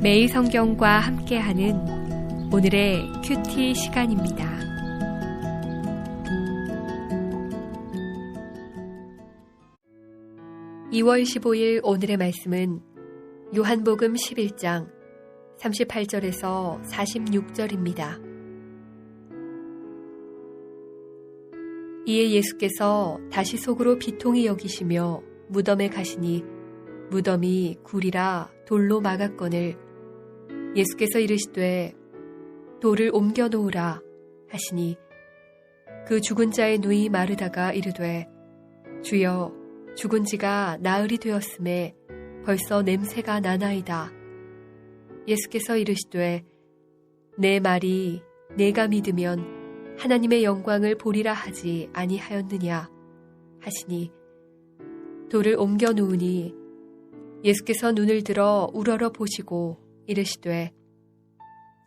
매일 성경과 함께하는 오늘의 큐티 시간입니다. (2월 15일) 오늘의 말씀은 요한복음 11장 38절에서 46절입니다. 이에 예수께서 다시 속으로 비통히 여기시며 무덤에 가시니 무덤이 굴이라 돌로 막았거늘 예수께서 이르시되 돌을 옮겨 놓으라 하시니 그 죽은 자의 누이 마르다가 이르되 주여 죽은 지가 나흘이 되었음에 벌써 냄새가 나나이다. 예수께서 이르시되 내 말이 내가 믿으면 하나님의 영광을 보리라 하지 아니하였느냐 하시니 돌을 옮겨 놓으니 예수께서 눈을 들어 우러러 보시고 이르시되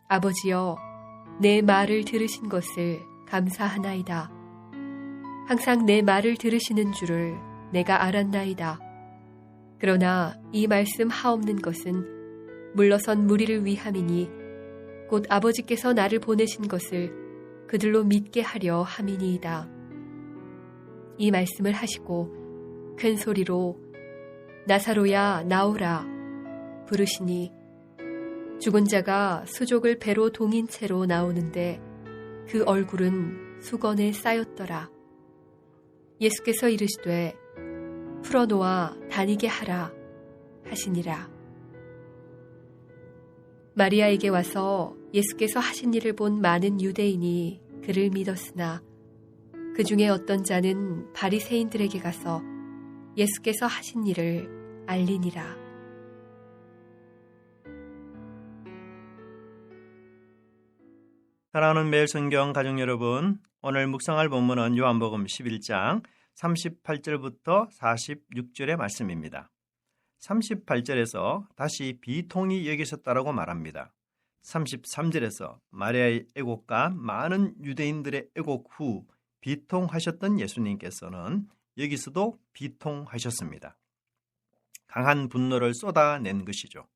아버지여 내 말을 들으신 것을 감사하나이다. 항상 내 말을 들으시는 줄을 내가 알았나이다. 그러나 이 말씀 하옵는 것은 물러선 무리를 위함이니 곧 아버지께서 나를 보내신 것을 그들로 믿게 하려 함이니이다. 이 말씀을 하시고 큰 소리로 나사로야 나오라 부르시니 죽은 자가 수족을 배로 동인 채로 나오는데 그 얼굴은 수건에 쌓였더라. 예수께서 이르시되 풀어놓아 다니게 하라 하시니라. 마리아에게 와서 예수께서 하신 일을 본 많은 유대인이 그를 믿었으나 그 중에 어떤 자는 바리새인들에게 가서 예수께서 하신 일을 알리니라. 사랑하는 매일 성경 가족 여러분, 오늘 묵상할 본문은 요한복음 11장 38절부터 46절의 말씀입니다. 38절에서 다시 비통히 여기셨다라고 말합니다. 33절에서 마리아의 애곡과 많은 유대인들의 애곡 후 비통하셨던 예수님께서는 여기서도 비통하셨습니다. 강한 분노를 쏟아낸 것이죠.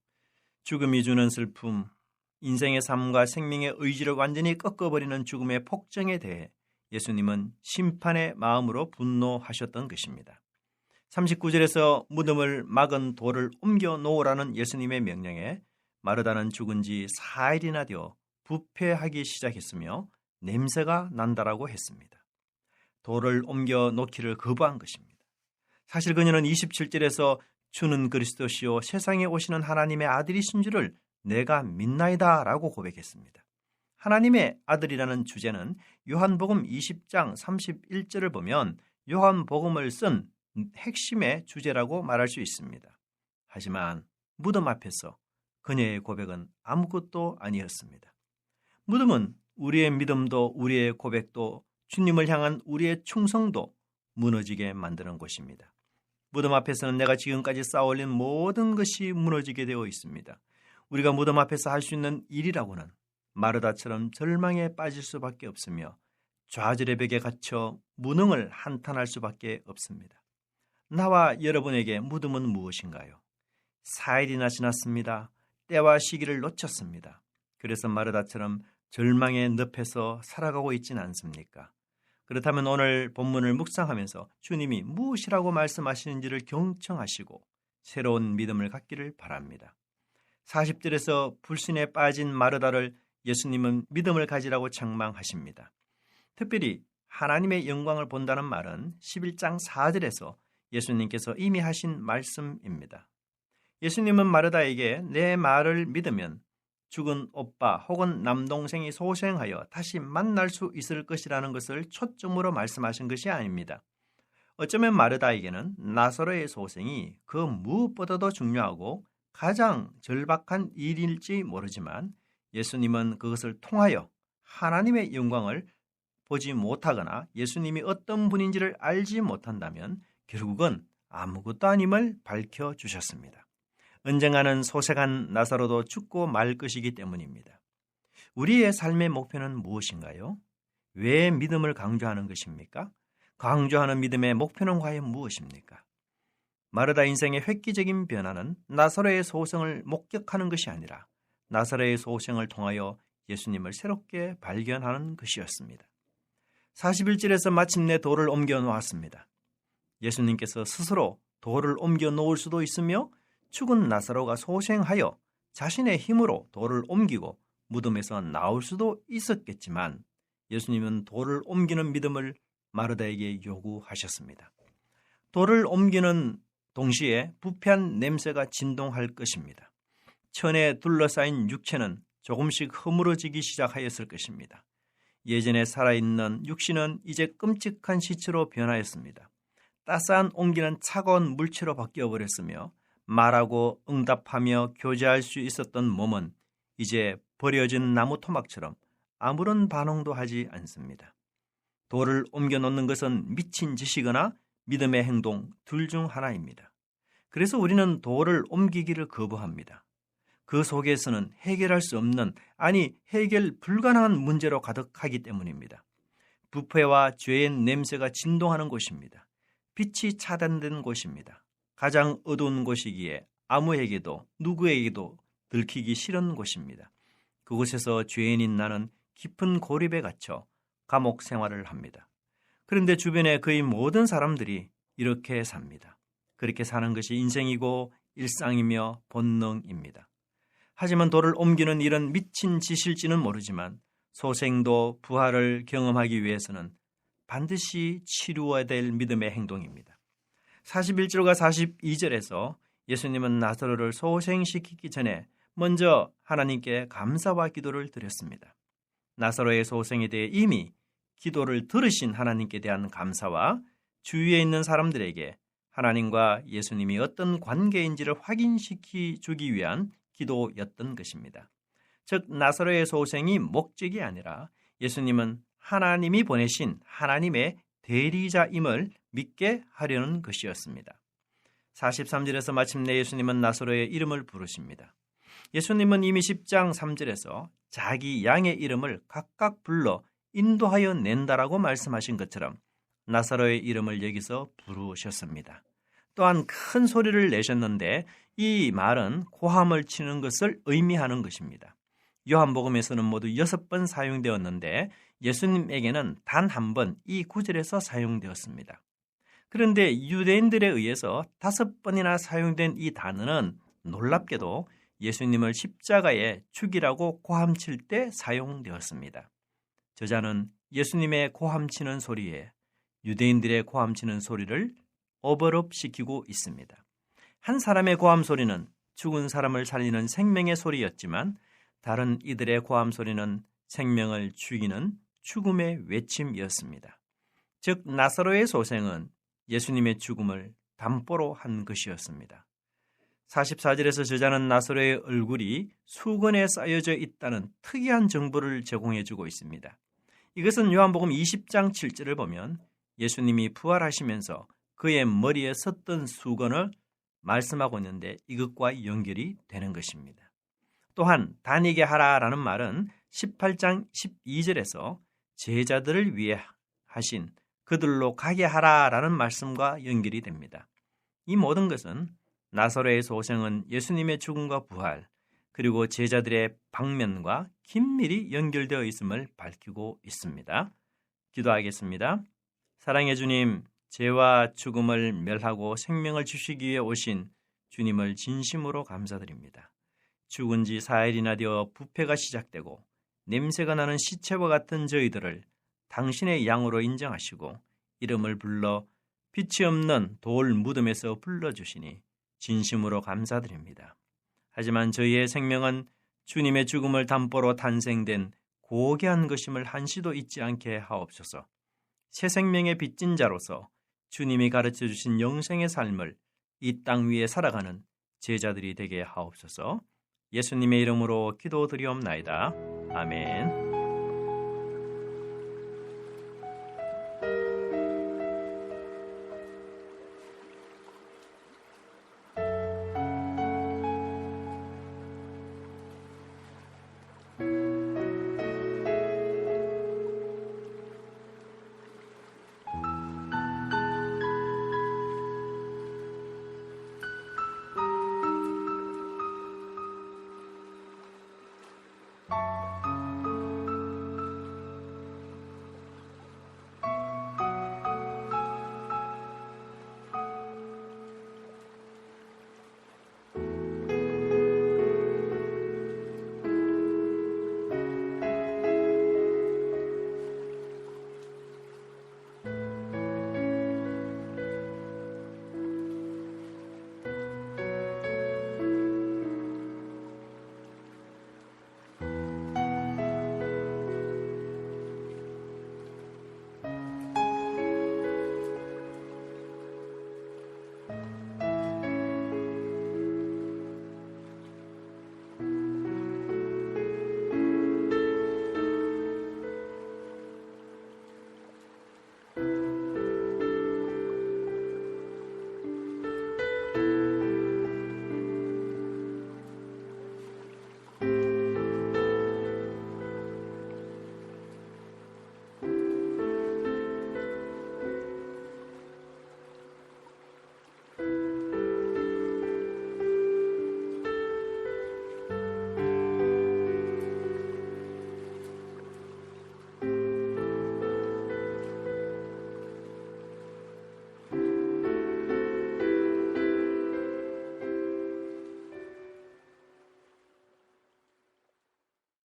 죽음이 주는 슬픔, 인생의 삶과 생명의 의지를 완전히 꺾어버리는 죽음의 폭정에 대해 예수님은 심판의 마음으로 분노하셨던 것입니다. 39절에서 무덤을 막은 돌을 옮겨 놓으라는 예수님의 명령에 마르다는 죽은 지 4일이나 되어 부패하기 시작했으며 냄새가 난다라고 했습니다. 돌을 옮겨 놓기를 거부한 것입니다. 사실 그녀는 27절에서 주는 그리스도시요 세상에 오시는 하나님의 아들이신 줄을 내가 믿나이다 라고 고백했습니다. 하나님의 아들이라는 주제는 요한복음 20장 31절을 보면 요한복음을 쓴 핵심의 주제라고 말할 수 있습니다. 하지만 무덤 앞에서 그녀의 고백은 아무것도 아니었습니다. 무덤은 우리의 믿음도 우리의 고백도 주님을 향한 우리의 충성도 무너지게 만드는 곳입니다. 무덤 앞에서는 내가 지금까지 쌓아올린 모든 것이 무너지게 되어 있습니다. 우리가 무덤 앞에서 할 수 있는 일이라고는 마르다처럼 절망에 빠질 수밖에 없으며 좌절의 벽에 갇혀 무능을 한탄할 수밖에 없습니다. 나와 여러분에게 무덤은 무엇인가요? 4일이나 지났습니다. 때와 시기를 놓쳤습니다. 그래서 마르다처럼 절망의 늪에서 살아가고 있지는 않습니까? 그렇다면 오늘 본문을 묵상하면서 주님이 무엇이라고 말씀하시는지를 경청하시고 새로운 믿음을 갖기를 바랍니다. 40절에서 불신에 빠진 마르다를 예수님은 믿음을 가지라고 책망하십니다. 특별히 하나님의 영광을 본다는 말은 11장 4절에서 예수님께서 이미 하신 말씀입니다. 예수님은 마르다에게 내 말을 믿으면 죽은 오빠 혹은 남동생이 소생하여 다시 만날 수 있을 것이라는 것을 초점으로 말씀하신 것이 아닙니다. 어쩌면 마르다에게는 나사로의 소생이 그 무엇보다도 중요하고 가장 절박한 일일지 모르지만 예수님은 그것을 통하여 하나님의 영광을 보지 못하거나 예수님이 어떤 분인지를 알지 못한다면 결국은 아무것도 아님을 밝혀주셨습니다. 언젠가는 소생한 나사로도 죽고 말 것이기 때문입니다. 우리의 삶의 목표는 무엇인가요? 왜 믿음을 강조하는 것입니까? 강조하는 믿음의 목표는 과연 무엇입니까? 마르다 인생의 획기적인 변화는 나사로의 소생을 목격하는 것이 아니라 나사로의 소생을 통하여 예수님을 새롭게 발견하는 것이었습니다. 41절에서 마침내 돌을 옮겨 놓았습니다. 예수님께서 스스로 돌을 옮겨 놓을 수도 있으며 죽은 나사로가 소생하여 자신의 힘으로 돌을 옮기고 무덤에서 나올 수도 있었겠지만 예수님은 돌을 옮기는 믿음을 마르다에게 요구하셨습니다. 돌을 옮기는 동시에 부패한 냄새가 진동할 것입니다. 천에 둘러싸인 육체는 조금씩 허물어지기 시작하였을 것입니다. 예전에 살아있는 육신은 이제 끔찍한 시체로 변하였습니다. 따스한 온기는 차가운 물체로 바뀌어버렸으며 말하고 응답하며 교제할 수 있었던 몸은 이제 버려진 나무 토막처럼 아무런 반응도 하지 않습니다. 돌을 옮겨놓는 것은 미친 짓이거나 믿음의 행동 둘 중 하나입니다. 그래서 우리는 돌을 옮기기를 거부합니다. 그 속에서는 해결할 수 없는, 아니 해결 불가능한 문제로 가득하기 때문입니다. 부패와 죄의 냄새가 진동하는 곳입니다. 빛이 차단된 곳입니다. 가장 어두운 곳이기에 아무에게도 누구에게도 들키기 싫은 곳입니다. 그곳에서 죄인인 나는 깊은 고립에 갇혀 감옥 생활을 합니다. 그런데 주변의 거의 모든 사람들이 이렇게 삽니다. 그렇게 사는 것이 인생이고 일상이며 본능입니다. 하지만 돌을 옮기는 일은 미친 짓일지는 모르지만 소생도 부활을 경험하기 위해서는 반드시 치루어야 될 믿음의 행동입니다. 41절과 42절에서 예수님은 나사로를 소생시키기 전에 먼저 하나님께 감사와 기도를 드렸습니다. 나사로의 소생에 대해 이미 기도를 들으신 하나님께 대한 감사와 주위에 있는 사람들에게 하나님과 예수님이 어떤 관계인지를 확인시키 주기 위한 기도였던 것입니다. 즉 나사로의 소생이 목적이 아니라 예수님은 하나님이 보내신 하나님의 대리자임을 믿게 하려는 것이었습니다. 43절에서 마침내 예수님은 나사로의 이름을 부르십니다. 예수님은 이미 10장 3절에서 자기 양의 이름을 각각 불러 인도하여 낸다라고 말씀하신 것처럼 나사로의 이름을 여기서 부르셨습니다. 또한 큰 소리를 내셨는데 이 말은 고함을 치는 것을 의미하는 것입니다. 요한복음에서는 모두 6번 사용되었는데 예수님에게는 단 한 번 이 구절에서 사용되었습니다. 그런데 유대인들에 의해서 5번이나 사용된 이 단어는 놀랍게도 예수님을 십자가에 죽이라고 고함칠 때 사용되었습니다. 저자는 예수님의 고함치는 소리에 유대인들의 고함치는 소리를 오버랩시키고 있습니다. 한 사람의 고함 소리는 죽은 사람을 살리는 생명의 소리였지만 다른 이들의 고함 소리는 생명을 죽이는 죽음의 외침이었습니다. 즉 나사로의 소생은 예수님의 죽음을 담보로 한 것이었습니다. 44절에서 저자는 나사로의 얼굴이 수건에 쌓여져 있다는 특이한 정보를 제공해주고 있습니다. 이것은 요한복음 20장 7절을 보면 예수님이 부활하시면서 그의 머리에 섰던 수건을 말씀하고 있는데 이것과 연결이 되는 것입니다. 또한 다니게 하라라는 말은 18장 12절에서 제자들을 위해 하신 그들로 가게 하라라는 말씀과 연결이 됩니다. 이 모든 것은 나사로의 소생은 예수님의 죽음과 부활 그리고 제자들의 방면과 긴밀히 연결되어 있음을 밝히고 있습니다. 기도하겠습니다. 사랑의 주님, 죄와 죽음을 멸하고 생명을 주시기 위해 오신 주님을 진심으로 감사드립니다. 죽은 지 4일이나 되어 부패가 시작되고 냄새가 나는 시체와 같은 저희들을 당신의 양으로 인정하시고 이름을 불러 빛이 없는 돌 무덤에서 불러주시니 진심으로 감사드립니다. 하지만 저희의 생명은 주님의 죽음을 담보로 탄생된 고귀한 것임을 한시도 잊지 않게 하옵소서. 새 생명의 빚진 자로서 주님이 가르쳐 주신 영생의 삶을 이 땅 위에 살아가는 제자들이 되게 하옵소서. 예수님의 이름으로 기도드리옵나이다. 아멘.